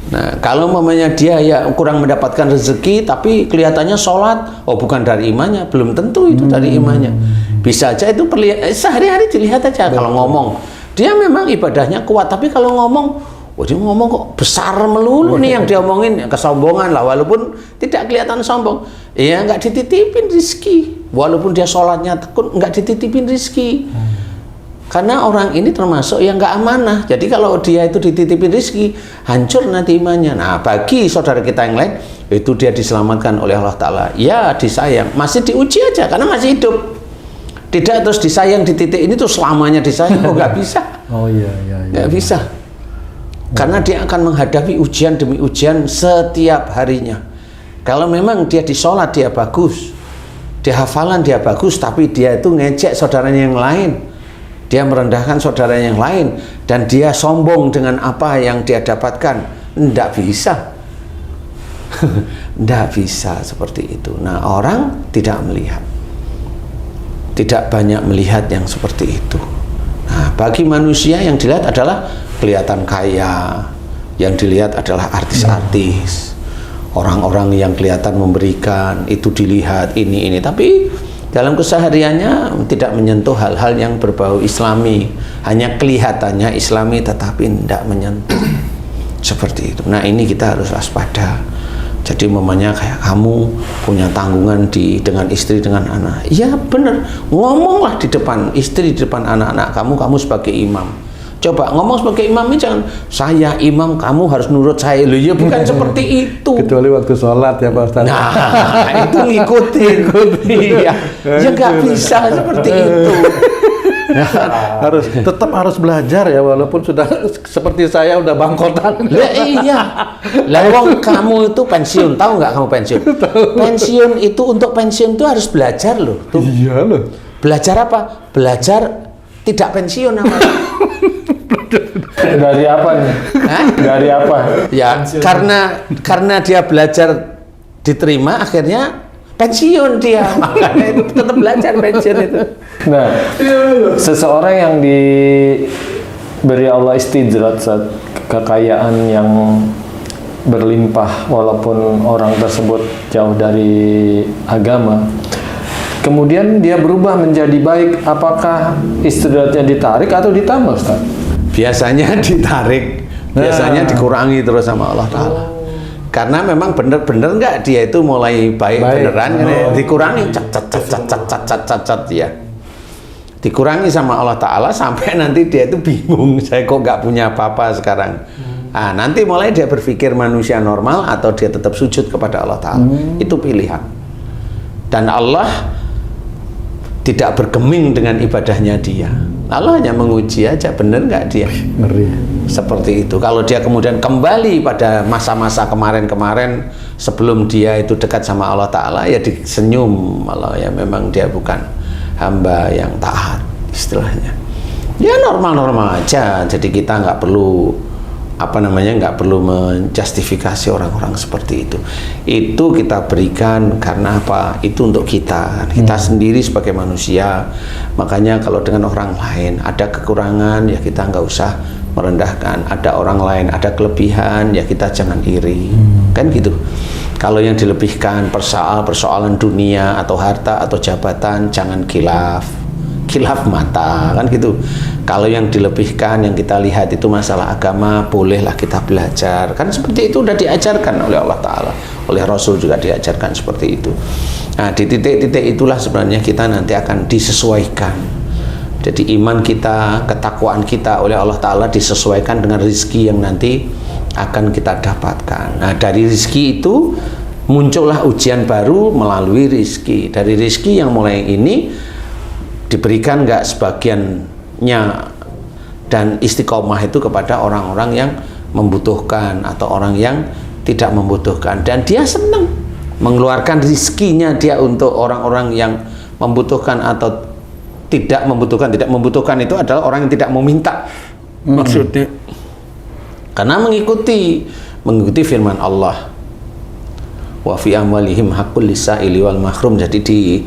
Nah, kalau mamanya dia ya kurang mendapatkan rezeki tapi kelihatannya sholat, oh bukan dari imannya, belum tentu itu dari imannya. Bisa aja itu sehari-hari dilihat aja. Kalau ngomong dia memang ibadahnya kuat, tapi kalau ngomong, oh dia ngomong kok besar melulu nih yang dia omongin, kesombongan lah, walaupun tidak kelihatan sombong. Ya nggak dititipin rezeki, walaupun dia sholatnya tekun, nggak dititipin rezeki. Karena orang ini termasuk yang nggak amanah. Jadi kalau dia itu dititipin rezeki, hancur nanti imannya. Nah, bagi saudara kita yang lain, itu dia diselamatkan oleh Allah Ta'ala. Ya, disayang. Masih diuji aja, karena masih hidup. Tidak terus disayang di titik ini tuh selamanya disayang. Oh, nggak bisa. Oh iya. Nggak bisa. Karena dia akan menghadapi ujian demi ujian setiap harinya. Kalau memang dia di sholat dia bagus, di hafalan dia bagus, tapi dia itu ngejek saudaranya yang lain, dia merendahkan saudara yang lain, dan dia sombong dengan apa yang dia dapatkan, tidak bisa. Tidak bisa seperti itu. Nah, orang tidak melihat, tidak banyak melihat yang seperti itu. Nah, bagi manusia yang dilihat adalah kelihatan kaya, yang dilihat adalah artis-artis, orang-orang yang kelihatan memberikan, itu dilihat ini, tapi dalam kesehariannya tidak menyentuh hal-hal yang berbau islami, hanya kelihatannya islami tetapi tidak menyentuh. Seperti itu. Nah, ini kita harus waspada. Jadi mamanya kayak kamu punya tanggungan dengan istri, dengan anak. Iya benar, ngomonglah di depan istri, di depan anak-anak kamu sebagai imam. Coba ngomong sebagai imam ini, jangan saya imam kamu harus nurut saya. Loh ya bukan seperti itu. Kecuali waktu sholat ya Pak Ustadz. Nah, itu ngikutin. Iya. Ya nggak bisa seperti itu. Tetap harus belajar ya, walaupun sudah seperti saya udah bangkotan. Lah iya. Lah wong kamu itu pensiun, tahu nggak kamu pensiun? Pensiun itu, untuk pensiun itu harus belajar loh. Tuh. Iya loh. Belajar apa? Belajar tidak pensiun namanya. Dari apa nih? Hah? Dari apa? Ya, karena dia belajar diterima, akhirnya pensiun dia. Makanya itu tetap belajar pensiun itu. Nah, seseorang yang diberi Allah istidrat, kekayaan yang berlimpah walaupun orang tersebut jauh dari agama, kemudian dia berubah menjadi baik, apakah istidratnya ditarik atau ditambah, Ustaz? Biasanya ditarik, biasanya dikurangi terus sama Allah Ta'ala. Karena memang bener-bener nggak dia itu mulai baik beneran, dikurangi cat ya. Dikurangi sama Allah Ta'ala sampai nanti dia itu bingung, saya kok nggak punya apa-apa sekarang. Nah, nanti mulai dia berpikir manusia normal atau dia tetap sujud kepada Allah Ta'ala. Itu pilihan. Dan Allah tidak bergeming dengan ibadahnya dia. Allah hanya menguji aja, bener nggak dia? Ngeri. Seperti itu. Kalau dia kemudian kembali pada masa-masa kemarin-kemarin sebelum dia itu dekat sama Allah Ta'ala, ya disenyum Allah, ya memang dia bukan hamba yang taat istilahnya. Ya normal-normal aja. Jadi kita nggak perlu nggak perlu menjustifikasi orang-orang seperti itu. Itu kita berikan karena apa? Itu untuk kita sendiri sebagai manusia. Makanya kalau dengan orang lain ada kekurangan, ya kita nggak usah merendahkan. Ada orang lain ada kelebihan, ya kita jangan iri. Kan gitu. Kalau yang dilebihkan persoalan dunia atau harta atau jabatan, jangan khilaf mata, kan gitu. Kalau yang dilebihkan, yang kita lihat itu masalah agama, bolehlah kita belajar. Kan seperti itu udah diajarkan oleh Allah Ta'ala, oleh Rasul juga diajarkan seperti itu. Nah, di titik-titik itulah sebenarnya kita nanti akan disesuaikan. Jadi iman kita, ketakwaan kita oleh Allah Ta'ala disesuaikan dengan rizki yang nanti akan kita dapatkan. Nah, dari rizki itu muncullah ujian baru melalui rizki. Dari rizki yang mulai ini diberikan nggak sebagiannya dan istiqomah itu kepada orang-orang yang membutuhkan atau orang yang tidak membutuhkan, dan dia senang mengeluarkan rizkinya dia untuk orang-orang yang membutuhkan atau tidak membutuhkan. Tidak membutuhkan itu adalah orang yang tidak meminta, maksudnya, karena mengikuti firman Allah, wa fi amwalihim haqqul lisaili wal mahrum. Jadi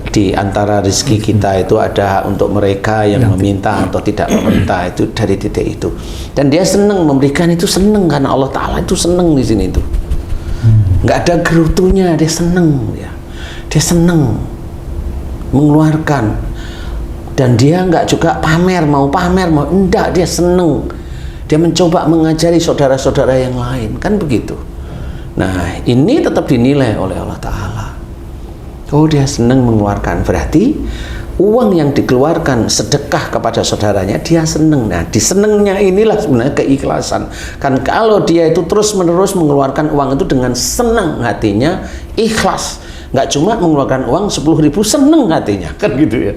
di antara rezeki kita itu ada untuk mereka yang meminta atau tidak meminta, itu dari titik itu. Dan dia senang memberikan, itu senang karena Allah Ta'ala itu senang di sini itu. Nggak ada gerutunya, dia senang ya. Dia senang mengeluarkan, dan dia nggak juga pamer mau enggak, dia senang. Dia mencoba mengajari saudara-saudara yang lain, kan begitu. Nah, ini tetap dinilai oleh Allah Ta'ala. Oh, dia senang mengeluarkan, berarti uang yang dikeluarkan sedekah kepada saudaranya, dia senang. Nah, disenengnya inilah sebenarnya keikhlasan. Kan kalau dia itu terus-menerus mengeluarkan uang itu dengan senang hatinya, ikhlas. Nggak cuma mengeluarkan uang 10.000 seneng hatinya, kan gitu ya.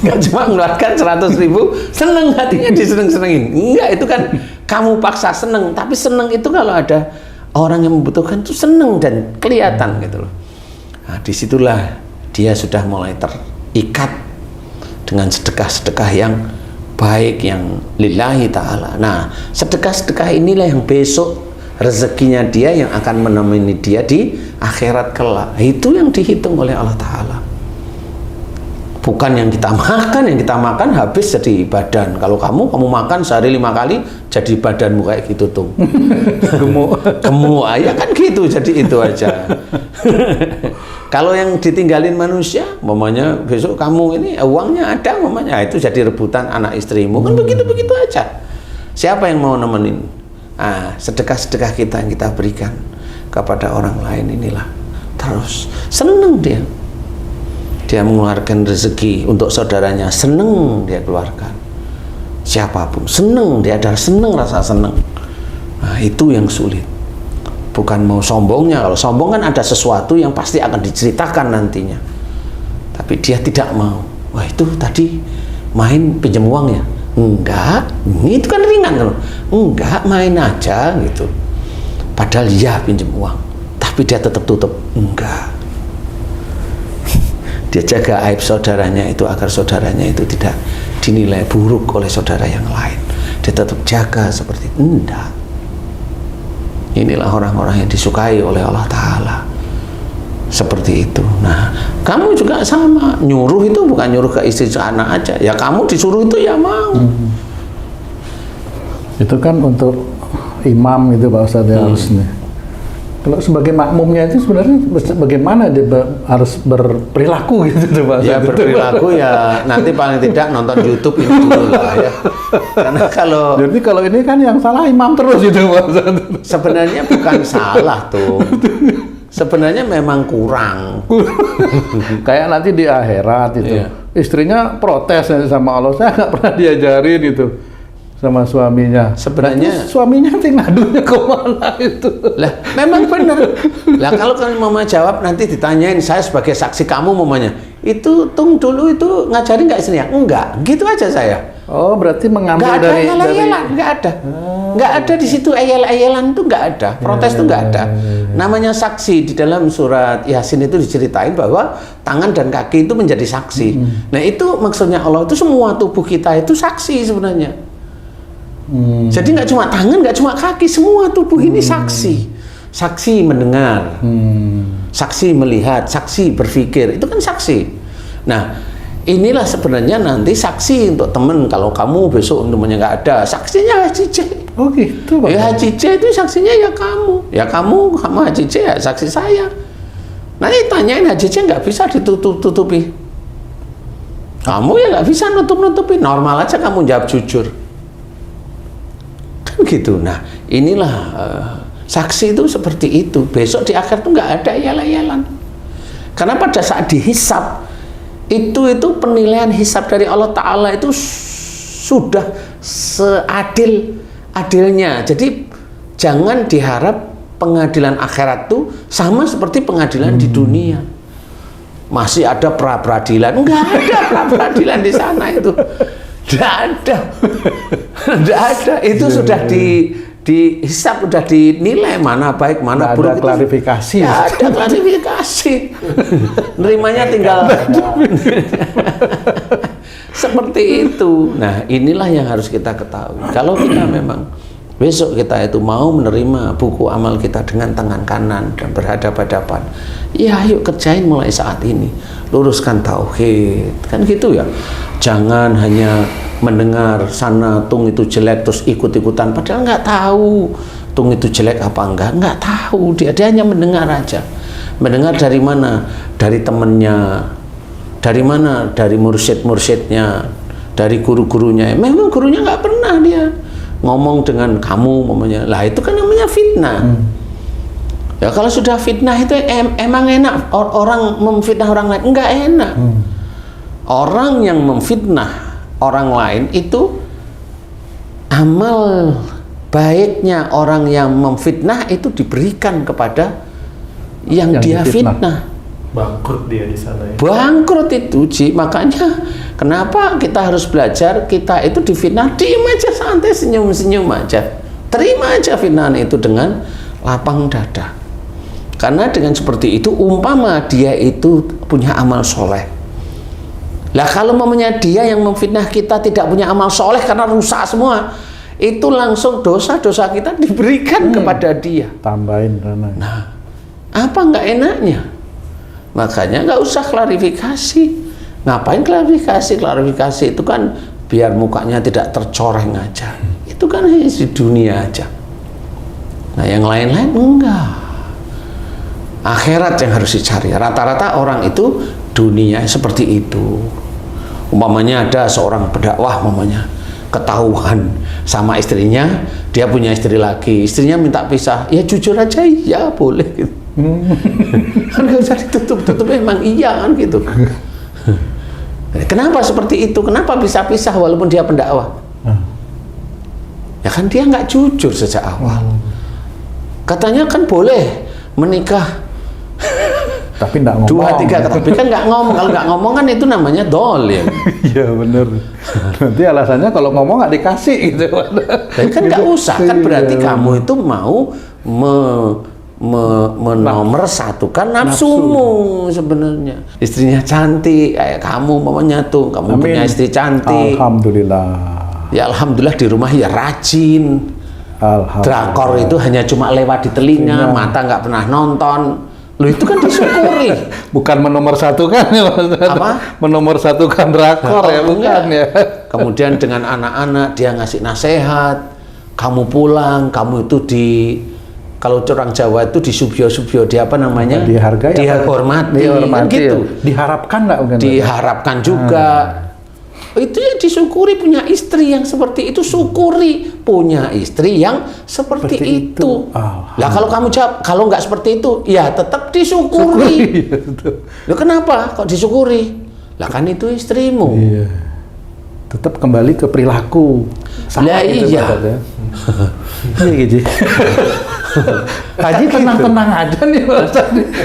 Nggak cuma mengeluarkan 100.000 seneng hatinya, diseneng-senengin. Enggak, itu kan kamu paksa seneng. Tapi seneng itu kalau ada orang yang membutuhkan itu seneng dan kelihatan gitu loh. Nah, disitulah dia sudah mulai terikat dengan sedekah-sedekah yang baik, yang lillahi ta'ala. Nah, sedekah-sedekah inilah yang besok rezekinya dia yang akan menemani dia di akhirat kelak. Itu yang dihitung oleh Allah Ta'ala. Bukan yang kita makan habis jadi badan. Kalau kamu makan sehari 5 kali jadi badanmu kayak gitu tuh. Gemuk ya kan gitu, jadi itu aja. Kalau yang ditinggalin manusia, mamanya besok kamu ini uangnya ada, mamanya itu jadi rebutan anak istrimu, kan begitu aja. Siapa yang mau nemenin? Sedekah-sedekah kita yang kita berikan kepada orang lain inilah terus seneng dia mengeluarkan rezeki untuk saudaranya, seneng dia keluarkan. Siapapun seneng, dia ada seneng, rasa seneng. Nah, itu yang sulit. Bukan mau sombongnya. Kalau sombong kan ada sesuatu yang pasti akan diceritakan nantinya. Tapi dia tidak mau. Wah, itu tadi main pinjam uang ya? Enggak, ini itu kan ringan loh. Enggak, main aja gitu. Padahal ya pinjam uang, tapi dia tetap tutup. Enggak. Dia jaga aib saudaranya itu agar saudaranya itu tidak dinilai buruk oleh saudara yang lain. Dia tetap jaga seperti itu. Enggak. Inilah orang-orang yang disukai oleh Allah Ta'ala. Seperti itu. Nah, kamu juga sama. Nyuruh itu bukan nyuruh ke istri anak aja. Ya kamu disuruh itu ya mau. Itu kan untuk imam gitu Pak Ustadz harusnya. Kalau sebagai makmumnya itu sebenarnya bagaimana dia harus berperilaku gitu Pak Ustadz? Ya berperilaku ya nanti paling tidak nonton YouTube ini dulu lah ya. Karena jadi kalau ini kan yang salah imam terus gitu Pak Ustadz. Sebenarnya bukan salah tuh. Sebenarnya memang kurang. Kayak nanti di akhirat itu, istrinya protes sama Allah, saya nggak pernah diajarin itu sama suaminya. Sebenarnya suaminya nanti ngadunya kemana itu? Lah, memang benar. Lah kalau kan mama jawab nanti ditanyain, saya sebagai saksi kamu mamanya, itu tung dulu itu ngajarin nggak istrinya? Enggak, gitu aja saya. Oh, berarti mengambil dari nggak ada. Nggak ada di situ ayel-ayelan tuh nggak ada, protes tuh nggak ada. Namanya saksi di dalam surat Yasin itu diceritain bahwa tangan dan kaki itu menjadi saksi. Nah itu maksudnya Allah itu semua tubuh kita itu saksi sebenarnya. Jadi nggak cuma tangan, nggak cuma kaki, semua tubuh ini saksi. Saksi mendengar, saksi melihat, saksi berpikir, itu kan saksi. Nah inilah sebenarnya nanti saksi untuk temen. Kalau kamu besok umpamanya nggak ada, saksinya Haji J. Oh gitu Pak. Ya Haji J itu saksinya ya kamu sama Haji J ya saksi saya. Nanti tanyain Haji J nggak bisa ditutup-tutupi. Kamu ya nggak bisa nutup-nutupi. Normal aja kamu jawab jujur. Kan gitu. Nah inilah saksi itu seperti itu. Besok di akhir tuh nggak ada yel-yelan. Karena pada saat dihisab itu penilaian hisab dari Allah Ta'ala itu sudah seadil-adilnya. Jadi jangan diharap pengadilan akhirat itu sama seperti pengadilan di dunia. Masih ada pra-peradilan, enggak ada pra-peradilan di sana itu. Tidak ada. Tidak ada. Itu sudah dihisab, sudah dinilai mana baik, mana buruk. Ada klarifikasi. Tidak ada klarifikasi. Nerimanya tinggal seperti itu. Nah, inilah yang harus kita ketahui. Kalau kita memang besok kita itu mau menerima buku amal kita dengan tangan kanan dan berhadapan-hadapan, ya ayo kerjain mulai saat ini. Luruskan tauhid, kan gitu ya. Jangan hanya mendengar sana tung itu jelek terus ikut-ikutan, padahal nggak tahu tung itu jelek apa nggak tahu. Dia hanya mendengar aja. Mendengar dari mana? Dari temennya. Dari mana? Dari mursyid-mursyidnya, dari guru-gurunya. Memang gurunya nggak pernah dia ngomong dengan kamu, mamanya. Lah itu kan namanya fitnah. Ya kalau sudah fitnah itu emang enak orang memfitnah orang lain? Enggak enak. Orang yang memfitnah orang lain itu amal baiknya orang yang memfitnah itu diberikan kepada yang dia fitnah. Bangkrut dia di sana ya. Bangkrut itu, Ji. Makanya kenapa kita harus belajar? Kita itu difitnah, diem aja, santai, senyum-senyum aja. Terima aja fitnah itu dengan lapang dada. Karena dengan seperti itu, umpama dia itu punya amal soleh. Lah kalau mamanya dia yang memfitnah kita tidak punya amal soleh karena rusak semua, itu langsung dosa-dosa kita diberikan kepada dia. Tambahin karena. Nah, apa nggak enaknya? Makanya nggak usah klarifikasi. Ngapain klarifikasi? Klarifikasi itu kan biar mukanya tidak tercoreng aja. Itu kan hanya di dunia aja. Nah yang lain-lain enggak. Akhirat yang harus dicari. Rata-rata orang itu dunia seperti itu. Umpamanya ada seorang pendakwah, umpamanya ketahuan sama istrinya, dia punya istri lagi, istrinya minta pisah, ya jujur aja, iya boleh gitu. Kan gak usah ditutup-tutup, emang iya kan gitu. Kenapa seperti itu? Kenapa bisa pisah walaupun dia pendakwah? Ya kan dia nggak jujur sejak awal. Katanya kan boleh menikah tapi nggak ngomong. 2, 3, tapi kan nggak ngomong. Kalau nggak ngomong kan itu namanya dolim. Iya bener. Nanti alasannya kalau ngomong nggak dikasih gitu. Tapi kan nggak usah, kan berarti kamu itu mau menomorsatukan nafsumu sebenarnya. Istrinya cantik kayak kamu, mamanya tuh kamu punya istri cantik. Alhamdulillah. Ya alhamdulillah, di rumah ya rajin. Alhamdulillah. Drakor itu hanya cuma lewat di telinga, mata nggak pernah nonton. Loh itu kan disyukuri. Bukan menomorsatukan ya, apa? Menomorsatukan drakor ya, bukan ya. Kemudian dengan anak-anak dia ngasih nasihat. Kamu pulang, kamu itu kalau orang Jawa itu disubyo-subyo, di apa namanya? Dihargai, dihormati, kan gitu. Ya. Diharapkan nggak? Diharapkan juga. Itu ya disyukuri, punya istri yang seperti itu, syukuri punya istri yang seperti itu. Lah kalau kamu jawab kalau nggak seperti itu, ya tetap disyukuri. Loh kenapa kok disyukuri? Lah kan itu istrimu. Iya. Tetap kembali ke perilaku. Lah iya. Iya gitu. Haji tenang-tenang aja nih Mas.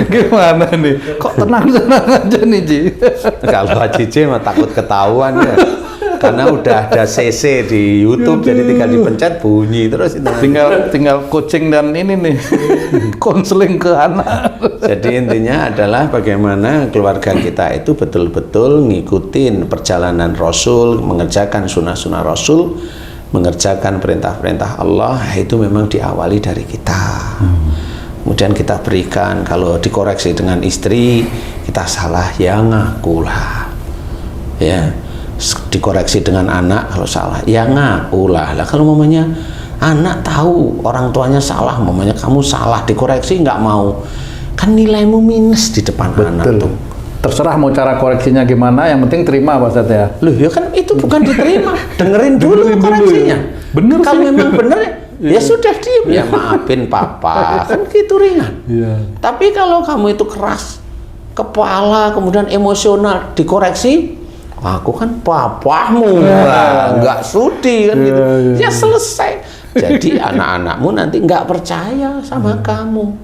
Gimana nih? Kok tenang-tenang aja nih Ji? Kalau Haji J mah takut ketahuan ya. Karena udah ada CC di YouTube, jadi tinggal dipencet bunyi terus itu. Tinggal coaching dan ini nih konseling ke anak. Jadi intinya adalah bagaimana keluarga kita itu betul-betul ngikutin perjalanan Rasul, mengerjakan sunnah-sunnah Rasul, mengerjakan perintah-perintah Allah. Itu memang diawali dari kita. Kemudian kita berikan, kalau dikoreksi dengan istri kita salah, ya ngakulah. Ya, dikoreksi dengan anak kalau salah, ya ngakulah. Lah kalau mamanya anak tahu orang tuanya salah, mamanya kamu salah, dikoreksi nggak mau, kan nilaimu minus di depan anak tuh. Terserah mau cara koreksinya gimana, yang penting terima Pak Ustadz ya. Loh ya kan itu bukan diterima, dengerin dulu koreksinya. Bener kalau sih. memang bener ya sudah diem, ya maafin papa, kan gitu ringan. Tapi kalau kamu itu keras kepala, kemudian emosional, dikoreksi, aku kan papahmu, nggak sudi kan gitu. Ya selesai. Jadi anak-anakmu nanti nggak percaya sama kamu,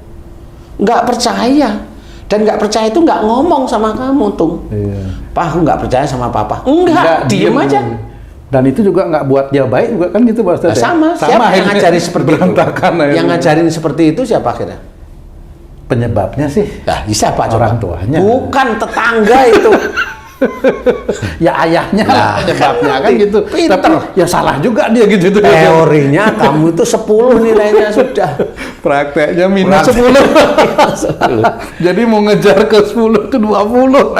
nggak percaya. Dan nggak percaya itu nggak ngomong sama kamu tuh. Pak, aku nggak percaya sama papa. Enggak, diem aja. Dan itu juga nggak buat dia baik juga kan gitu Pak Ustadz? Nah, sama siapa yang akhirnya ngajarin seperti itu? berantakan akhirnya. Yang ngajarin seperti itu siapa akhirnya? Penyebabnya sih Nah, siapa coba? orang tuanya. Bukan tetangga itu. Ya ayahnya Nah, penyebabnya kan gitu. pinter. Tapi ya salah juga dia gitu. Teorinya kamu itu 10 nilainya sudah. Prakteknya minus 10. Jadi mau ngejar ke 10 itu 20.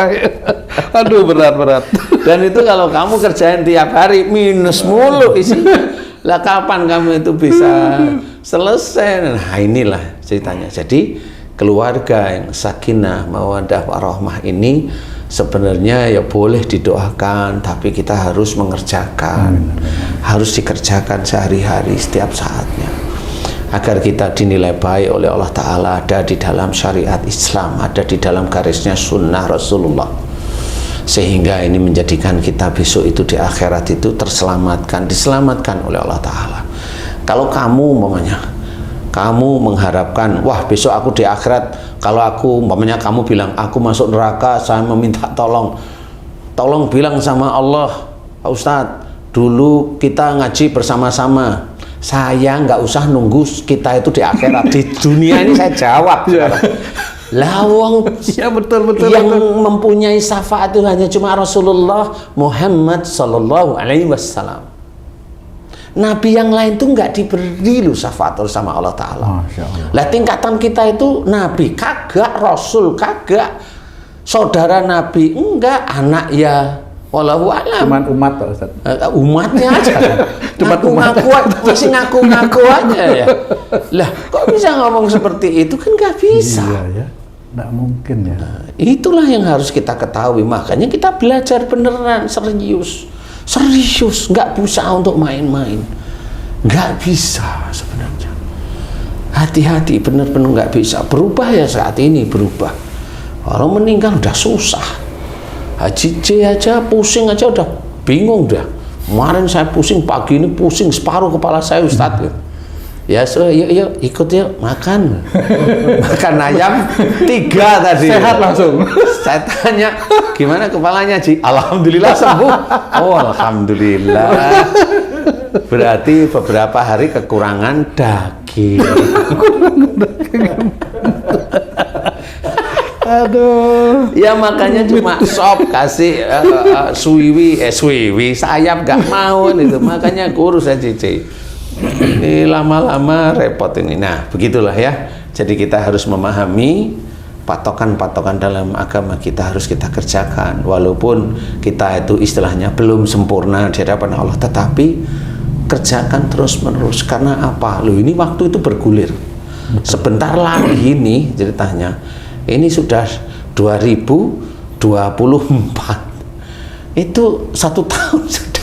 Aduh berat. Dan itu kalau kamu kerjain tiap hari minus mulu isinya. Lah kapan kamu itu bisa selesai? Nah inilah ceritanya. Jadi keluarga yang sakinah, mawaddah, warahmah ini sebenarnya ya boleh didoakan, tapi kita harus mengerjakan. Harus dikerjakan sehari-hari setiap saatnya. Agar kita dinilai baik oleh Allah Ta'ala, ada di dalam syariat Islam, ada di dalam garisnya sunnah Rasulullah. Sehingga ini menjadikan kita besok itu di akhirat itu diselamatkan oleh Allah Ta'ala. Kalau kamu umpamanya, kamu mengharapkan, wah besok aku di akhirat, kalau aku umpamanya kamu bilang, aku masuk neraka, saya meminta tolong bilang sama Allah, Pak Ustadz, dulu kita ngaji bersama-sama, saya nggak usah nunggu kita itu di akhirat, di dunia ini saya jawab. Lawang Ya betul. yang mempunyai syafaat itu hanya cuma Rasulullah Muhammad Sallallahu Alaihi Wasallam. Nabi yang lain tuh nggak diberi lu syafaat sama Allah Ta'ala. Lah tingkatan kita itu Nabi kagak, Rasul kagak, saudara Nabi enggak, anak ya wallahu alam. Cuman umat Pak Ustadz. Umatnya aja. Ngaku-ngaku masih ngaku-ngaku aja ya. Lah kok bisa ngomong seperti itu, kan nggak bisa. Iya ya, nggak mungkin ya. Itulah yang harus kita ketahui, makanya kita belajar beneran, serius, nggak bisa untuk main-main, nggak bisa sebenarnya. Hati-hati, bener-bener nggak bisa. Berubah ya saat ini berubah. Orang meninggal udah susah. Haji C aja pusing aja udah bingung dah. Kemarin saya pusing, pagi ini pusing separuh kepala saya Ustadz. Ya, yuk ikut yuk makan. Makan ayam 3 tadi. Sehat langsung. Saya tanya, gimana kepalanya Ji? Alhamdulillah sembuh. Oh alhamdulillah. Berarti beberapa hari kekurangan daging. Aduh. Ya makanya cuma sop kasih suwiwi sayap gak mau itu. Makanya kurus aja Ci. Ini lama-lama repot ini. Nah begitulah ya. Jadi kita harus memahami patokan-patokan dalam agama kita harus kita kerjakan. Walaupun kita itu istilahnya belum sempurna di hadapan Allah, tetapi kerjakan terus-menerus. Karena apa? Loh ini waktu itu bergulir. Sebentar lagi ini ceritanya. Ini sudah 2024. Itu 1 tahun sudah.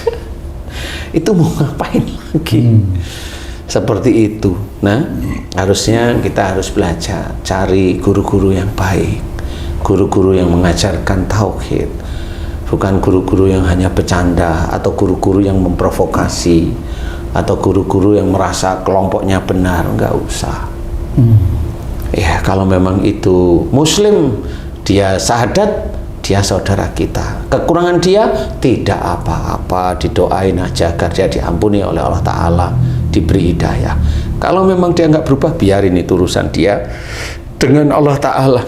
Itu mau ngapain lagi? Seperti itu. Nah, harusnya kita harus belajar, cari guru-guru yang baik, guru-guru yang mengajarkan tauhid, bukan guru-guru yang hanya bercanda atau guru-guru yang memprovokasi atau guru-guru yang merasa kelompoknya benar. Enggak usah. Ya, kalau memang itu muslim, dia syahadat, dia saudara kita. Kekurangan dia tidak apa-apa, didoain aja agar dia diampuni oleh Allah Ta'ala, diberi hidayah. Kalau memang dia nggak berubah, biarin itu urusan dia dengan Allah Ta'ala.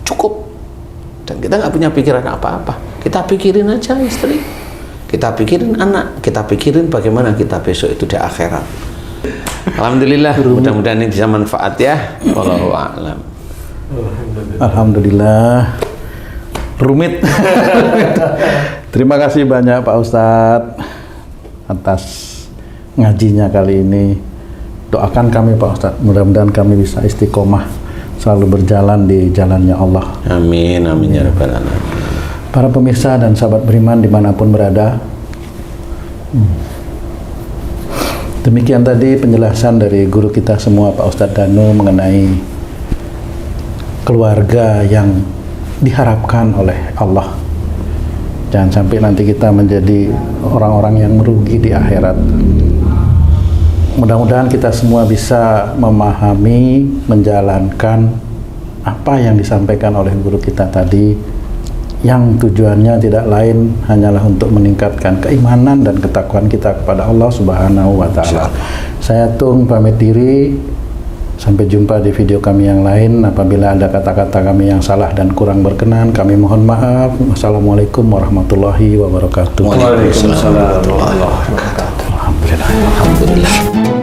Cukup. Dan kita nggak punya pikiran apa-apa. Kita pikirin aja istri, kita pikirin anak, kita pikirin bagaimana kita besok itu di akhirat. Alhamdulillah, mudah-mudahan ini bisa manfaat ya. Wallahu a'lam. Alhamdulillah. Rumit. Terima kasih banyak Pak Ustadz atas ngajinya kali ini. Doakan kami Pak Ustadz, mudah-mudahan kami bisa istiqomah selalu berjalan di jalannya Allah. Amin, amin ya rabbal alamin. Para pemirsa dan sahabat beriman dimanapun berada, demikian tadi penjelasan dari guru kita semua Pak Ustadz Danu mengenai keluarga yang diharapkan oleh Allah. Jangan sampai nanti kita menjadi orang-orang yang merugi di akhirat. Mudah-mudahan kita semua bisa memahami, menjalankan apa yang disampaikan oleh guru kita tadi, yang tujuannya tidak lain hanyalah untuk meningkatkan keimanan dan ketakwaan kita kepada Allah Subhanahu wa taala. Saya Tung pamit diri. Sampai jumpa di video kami yang lain. Apabila ada kata-kata kami yang salah dan kurang berkenan, kami mohon maaf. Wassalamualaikum warahmatullahi wabarakatuh. Waalaikumsalam warahmatullahi wabarakatuh. Alhamdulillah. Alhamdulillah.